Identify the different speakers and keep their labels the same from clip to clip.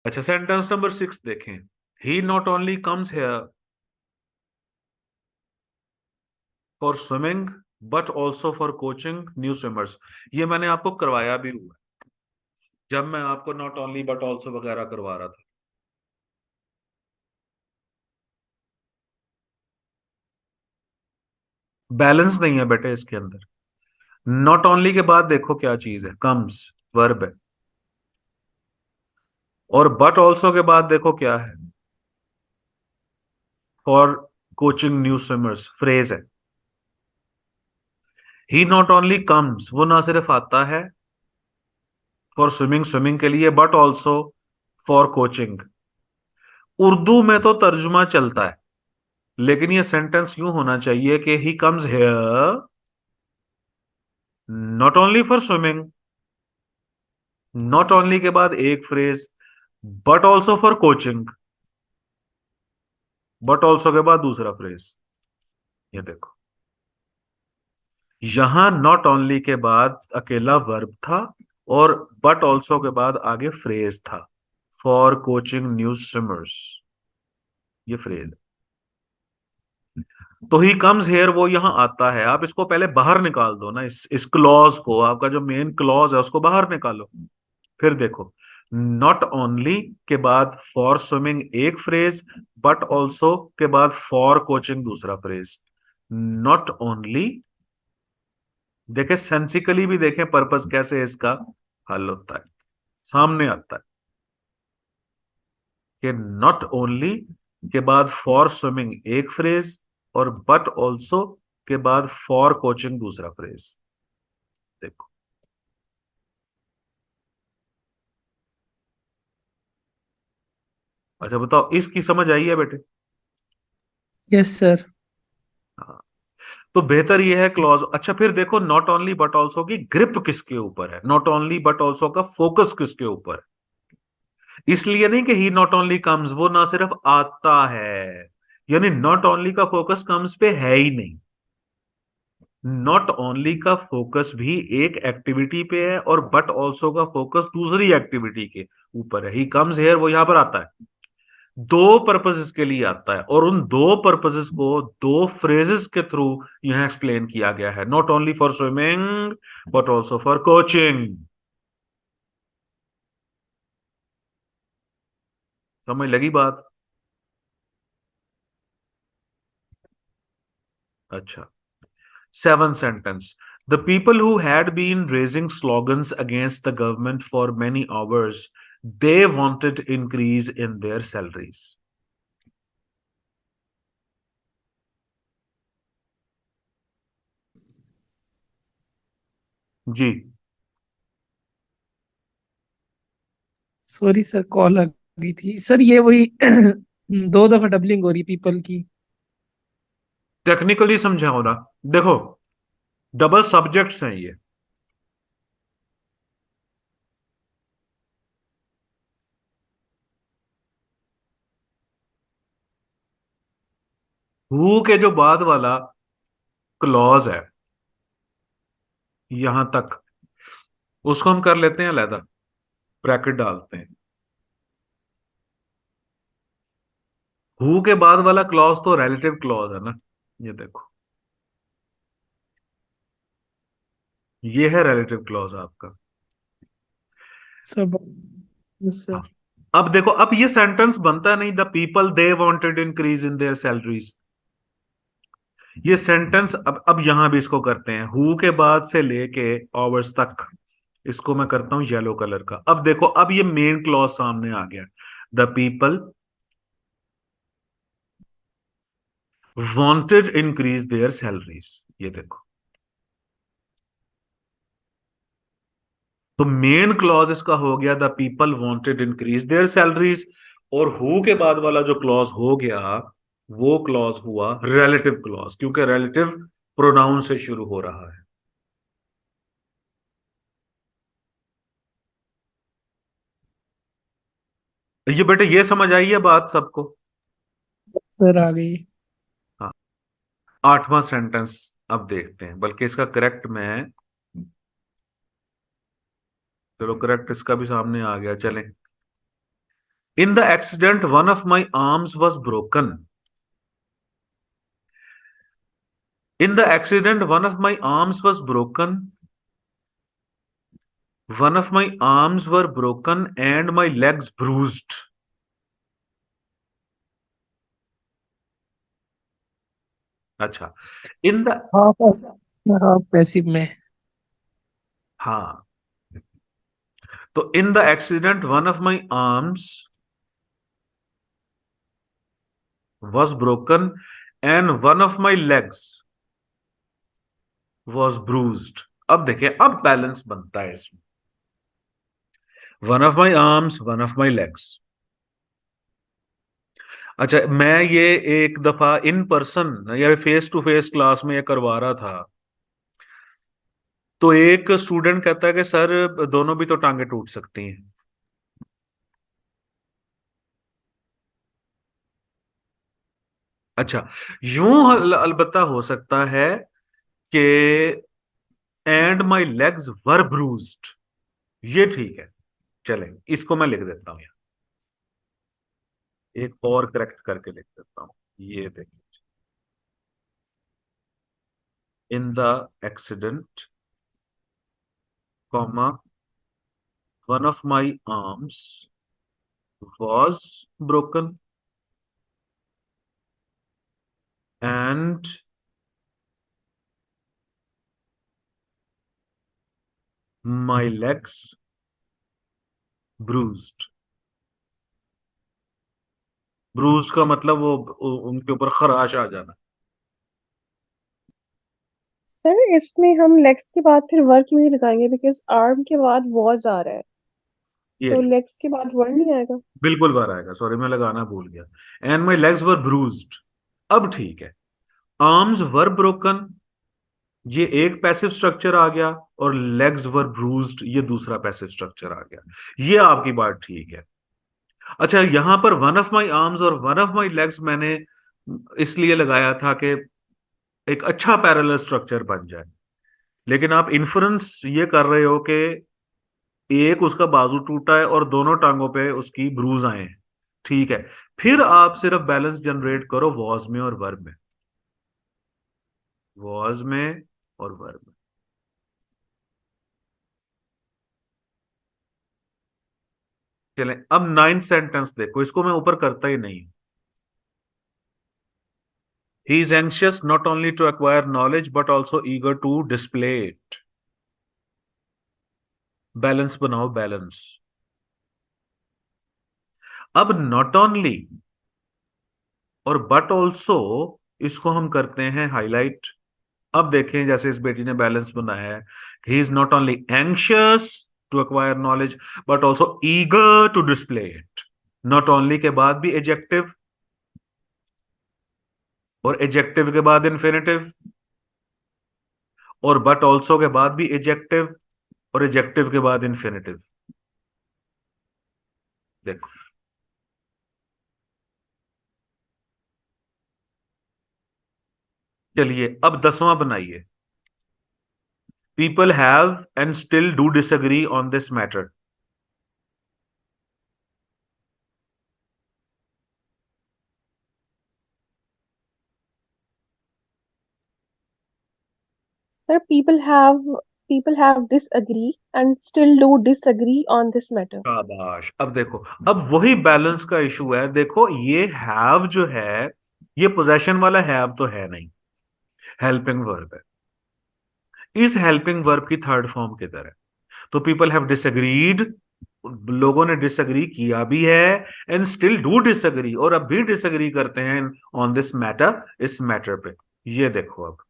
Speaker 1: अच्छा, sentence number 6 देखें। He not only comes here for swimming but also for coaching new swimmers. ये मैंने आपको करवाया भी हुआ है, जब मैं आपको नॉट ओनली बट ऑल्सो वगैरह करवा रहा था। बैलेंस नहीं है बेटे इसके अंदर। नॉट ओनली के बाद देखो क्या चीज है, कम्स, वर्ब है। और बट ऑल्सो के बाद देखो क्या है, for coaching new swimmers, phrase है। ही नॉट ओनली कम्स, वो ना सिर्फ आता है फॉर स्विमिंग, स्विमिंग के लिए, but also for coaching. Urdu में तो तर्जुमा चलता है, लेकिन ये सेंटेंस यूं होना चाहिए कि he comes here not only for swimming, not only के बाद एक phrase, but also for coaching, but also के बाद दूसरा फ्रेज। ये देखो, यहां नॉट ओनली के बाद अकेला वर्ब था, और बट ऑल्सो के बाद आगे फ्रेज था, फॉर कोचिंग न्यू स्विमर्स। ये फ्रेज। तो ही कम्स हेयर वो यहां आता है, आप इसको पहले बाहर निकाल दो ना, इस क्लॉज को, आपका जो मेन क्लॉज है उसको बाहर निकालो। फिर देखो, नॉट ओनली के बाद फॉर स्विमिंग एक फ्रेज, बट ऑल्सो के बाद फॉर कोचिंग दूसरा फ्रेज। नॉट ओनली, देखे सेंसिकली भी देखें पर्पस कैसे इसका हल होता है, सामने आता है कि नॉट ओनली के बाद फॉर स्विमिंग एक फ्रेज, और बट ऑल्सो के बाद फॉर कोचिंग दूसरा फ्रेज। देखो, अच्छा बताओ, इसकी समझ आई है बेटे?
Speaker 2: Yes sir.
Speaker 1: हाँ। तो बेहतर यह है क्लॉज। अच्छा फिर देखो, नॉट ओनली बट ऑल्सो की ग्रिप किसके ऊपर है, नॉट ओनली बट ऑल्सो का फोकस किसके ऊपर है। इसलिए नहीं कि ही नॉट ओनली कम्स, वो ना सिर्फ आता है, यानी नॉट ओनली का फोकस कम्स पे है ही नहीं। नॉट ओनली का फोकस भी एक एक्टिविटी पे है, और बट ऑल्सो का फोकस दूसरी एक्टिविटी के ऊपर है। ही कम्स हेयर वो यहां पर आता है, दो पर्पसेस के लिए आता है, और उन दो पर्पसेस को दो फ्रेजेस के थ्रू यहां एक्सप्लेन किया गया है, not only for swimming but also for coaching. समझ लगी बात? अच्छा, seven sentence. The people who had been raising slogans against the government for many hours, they wanted increase in their salaries. जी।
Speaker 2: Sorry sir, call आ गई थी sir. ये वही दो दफा डबलिंग हो रही पीपल की।
Speaker 1: टेक्निकली समझाओ ना। देखो, डबल सब्जेक्ट्स हैं ये। हु के जो बाद वाला क्लॉज है यहां तक, उसको हम कर लेते हैं अलहदा, ब्रैकेट डालते हैं। हु के बाद वाला क्लॉज तो रिलेटिव क्लॉज है ना, ये देखो, ये है रिलेटिव क्लॉज आपका।
Speaker 2: सब। यस
Speaker 1: हाँ।
Speaker 2: सर।
Speaker 1: अब देखो, अब ये सेंटेंस बनता नहीं, the people they wanted increase in their salaries. ये सेंटेंस अब यहां भी इसको करते हैं, हु के बाद से लेके आवर्स तक, इसको मैं करता हूं येलो कलर का। अब देखो, अब ये मेन क्लॉज सामने आ गया, the people wanted increase their salaries. ये देखो, तो मेन क्लॉज इसका हो गया, the people wanted increase their salaries. और हु के बाद वाला जो क्लॉज हो गया, वो क्लॉज हुआ रिलेटिव क्लॉज, क्योंकि रिलेटिव प्रोनाउन से शुरू हो रहा है। ये बेटे, ये समझ आई है बात सबको?
Speaker 2: सर आ गई।
Speaker 1: हाँ। आठवां सेंटेंस अब देखते हैं, बल्कि इसका करेक्ट में, चलो करेक्ट इसका भी सामने आ गया, चलें। In the accident one of my arms was broken. In the accident one of my arms was broken. One of my arms were broken and my legs bruised. अच्छा, in the,
Speaker 2: half half passive में।
Speaker 1: हाँ, तो in the accident one of my arms was broken and one of my legs was bruised. अब देखिए, अब balance बनता है इसमें। One of my arms, one of my legs. अच्छा, मैं ये एक दफा इन पर्सन या फेस टू फेस क्लास में ये करवा रहा था, तो एक स्टूडेंट कहता है कि सर दोनों भी तो टांगे टूट सकती हैं। अच्छा, यूं अलबत्ता हो सकता है कि and my legs were bruised, ये ठीक है, चलें, इसको मैं लिख देता हूं, एक और करेक्ट करके लिख देता हूं। ये देखिए, इन the accident, comma, one of my arms was broken and my legs bruised. Bruised का मतलब वो उनके ऊपर खराश आ जाना।
Speaker 3: सर इसमें हम लेग्स के बाद फिर वर्क क्यों नहीं लगाएंगे, बिकॉज आर्म के बाद वॉज आ रहा है,
Speaker 1: ये
Speaker 3: तो लेग्स के बाद वर्ड नहीं आएगा।
Speaker 1: बिल्कुल बार आएगा, सॉरी मैं लगाना भूल गया। And my legs were bruised, अब ठीक है। आर्म्स वर ब्रोकन, ये एक पैसिव स्ट्रक्चर आ गया, और लेग्स वर ब्रूज्ड ये दूसरा पैसिव स्ट्रक्चर आ गया। ये आपकी बात ठीक है। अच्छा, यहां पर वन ऑफ माई आर्म्स और वन ऑफ माई लेग्स मैंने इसलिए लगाया था कि एक अच्छा पैरेलल स्ट्रक्चर बन जाए, लेकिन आप इन्फ्रेंस ये कर रहे हो कि एक उसका बाजू टूटा है और दोनों टांगों पे उसकी ब्रूज आए हैं। ठीक है, फिर आप सिर्फ बैलेंस जनरेट करो वॉज में और वर्ब में, वॉज में और वर्ब में। चलें, अब नाइन्थ सेंटेंस देखो, इसको मैं ऊपर करता ही नहीं। He is anxious not only to acquire knowledge but also eager to display it. Balance बनाओ, बैलेंस। अब नॉट ओनली और बट ऑल्सो, इसको हम करते हैं हाईलाइट। अब देखें, जैसे इस बेटी ने बैलेंस बनाया है, he is not only anxious to acquire knowledge but also eager to display it. Not only के बाद भी एजेक्टिव, और एजेक्टिव के बाद इन्फिनेटिव, और बट ऑल्सो के बाद भी एजेक्टिव, और एजेक्टिव के बाद इन्फिनेटिव। देखो, चलिए अब 10वां बनाइए। People have and still do disagree on this matter.
Speaker 3: Sir people have disagree and still do disagree on this matter.
Speaker 1: शाबाश, अब देखो, अब वही बैलेंस का इशू है। देखो, ये हैव जो है, ये पोजेशन वाला हैव तो है नहीं, हेल्पिंग वर्ब है। इस हेल्पिंग वर्ब की थर्ड फॉर्म किधर है? तो पीपल हैव डिसएग्रीड, लोगों ने डिसएग्री किया भी है, एंड स्टिल डू डिसएग्री, और अब भी डिसएग्री करते हैं ऑन दिस मैटर, इस मैटर पे। ये देखो, अब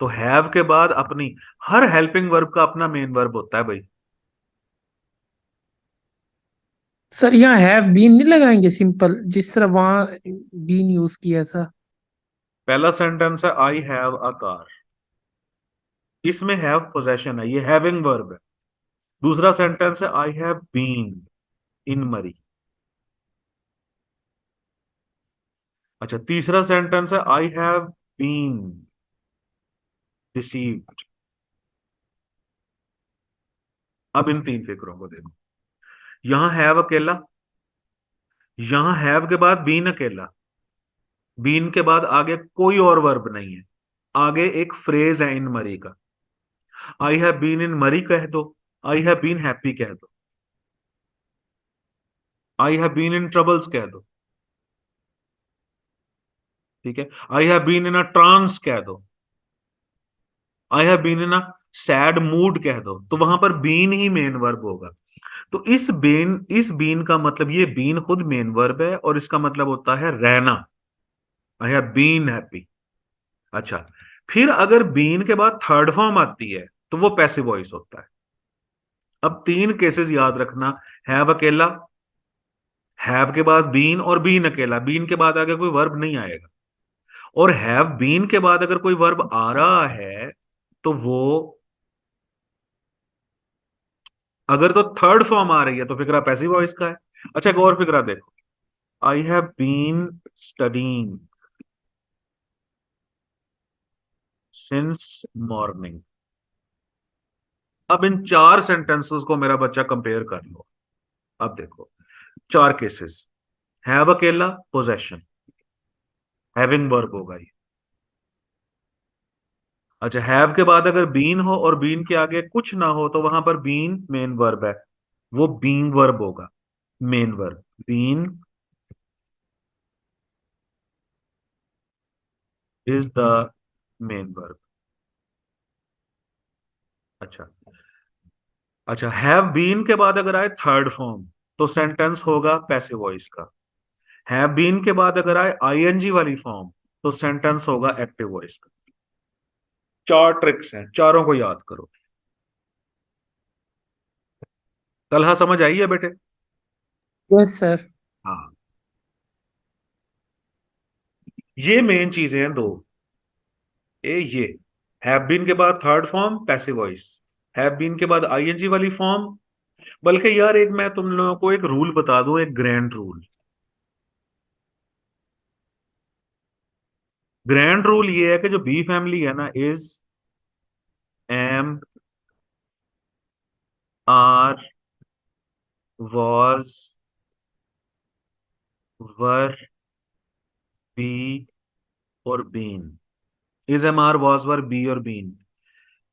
Speaker 1: तो हैव के बाद अपनी, हर हेल्पिंग वर्ब का अपना मेन वर्ब होता है भाई।
Speaker 2: सर यहाँ हैव बीन नहीं लगाएंगे सिंपल, जिस तरह वहां बीन यूज किया था।
Speaker 1: पहला सेंटेंस है आई हैव अ कार, इसमें हैव पोजेशन है, ये हैविंग वर्ब है। दूसरा सेंटेंस है आई हैव बीन इन मरी। अच्छा, तीसरा सेंटेंस है आई हैव बीन रिसीव्ड। अब इन तीन फिक्रों को देखो, यहां हैव अकेला, यहां हैव के बाद बीन अकेला, बीन के बाद आगे कोई और वर्ब नहीं है, आगे एक फ्रेज है इन मरी का। आई हैव बीन इन मरी कह दो, आई हैव बीन हैप्पी कह दो, I have been in troubles कह दो, ठीक है। I have been in a trance कह दो, I have been in a sad mood कह दो, तो वहां पर बीन ही मेन वर्ब होगा। तो इस बीन का मतलब, ये बीन खुद मेन वर्ब है और इसका मतलब होता है रहना। I have been happy. अच्छा, फिर अगर बीन के बाद थर्ड फॉर्म आती है तो वो पैसिव वॉइस होता है। अब तीन केसेस याद रखना, हैव अकेला, हैव के बाद बीन, और बीन अकेला, बीन के बाद आगे कोई वर्ब नहीं आएगा। और हैव बीन के बाद अगर कोई वर्ब आ रहा है तो वो, अगर तो थर्ड फॉर्म आ रही है तो फिक्रा पैसिव वॉइस का है। अच्छा, एक और फिक्रा देखो, I have been studying since morning. अब इन चार सेंटेंसेस को मेरा बच्चा कंपेयर कर लो। अब देखो, चार केसेस, हैव अकेला पोजेशन, हैविंग वर्ब होगा ये। अच्छा, हैव के बाद अगर बीन हो और बीन के आगे कुछ ना हो तो वहां पर बीन मेन वर्ब है, वो बीइंग वर्ब होगा, main verb. Been is the main verb. अच्छा, अच्छा, हैव बीन के बाद अगर आए थर्ड फॉर्म तो सेंटेंस होगा पैसिव वॉइस का। हैव बीन के बाद अगर आए आईएनजी वाली फॉर्म तो सेंटेंस होगा एक्टिव वॉइस का। चार ट्रिक्स हैं, चारों को याद करो। तलहा समझ आई है बेटे?
Speaker 2: Yes sir.
Speaker 1: हाँ, ये मेन चीजें हैं दो। ये हैव बीन के बाद third form passive voice, have been के बाद आईएनजी वाली फॉर्म। बल्कि यार, एक मैं तुम लोगों को एक रूल बता दूं, एक ग्रैंड रूल। ग्रैंड रूल ये है कि जो बी फैमिली है ना, is, am, are, was, were, be और been, is, am, are, was, were, be और बीन,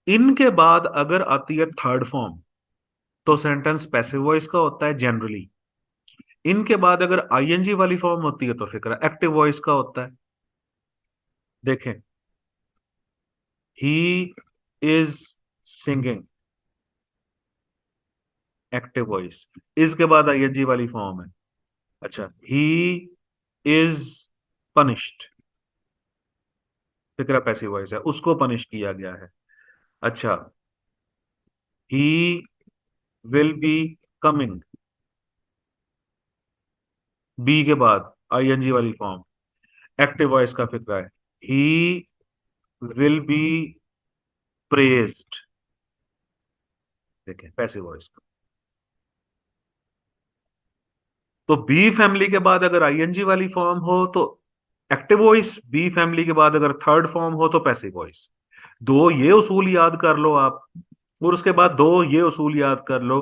Speaker 1: इनके बाद अगर आती है थर्ड फॉर्म तो सेंटेंस पैसिव वॉइस का होता है जनरली। इनके बाद अगर आईएनजी वाली फॉर्म होती है तो फिक्र एक्टिव वॉइस का होता है। देखें, he is singing, active voice, इसके बाद आईएनजी वाली फॉर्म है। अच्छा, ही इज पनिश्ड, फिक्रा पैसिव वॉइस है, उसको पनिश किया गया है। अच्छा, he will be coming, be के बाद आईएनजी वाली फॉर्म, एक्टिव वॉइस का फिक्रा है। ही विल बी प्रेज्ड, देखें पैसिव वॉइस का। तो बी फैमिली के बाद अगर आईएनजी वाली फॉर्म हो तो एक्टिव वॉइस, बी फैमिली के बाद अगर थर्ड फॉर्म हो तो पैसिव वॉइस। दो ये उसूल याद कर लो आप, और उसके बाद दो ये उसूल याद कर लो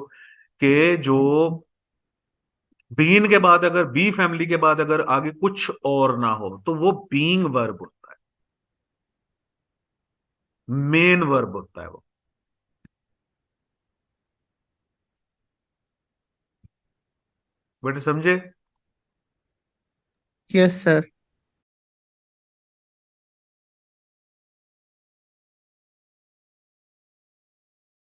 Speaker 1: कि जो बीन के बाद अगर, बी फैमिली के बाद अगर आगे कुछ और ना हो तो वो बीइंग वर्ब होता है, मेन वर्ब होता है वो। बेटे समझे?
Speaker 2: Yes sir.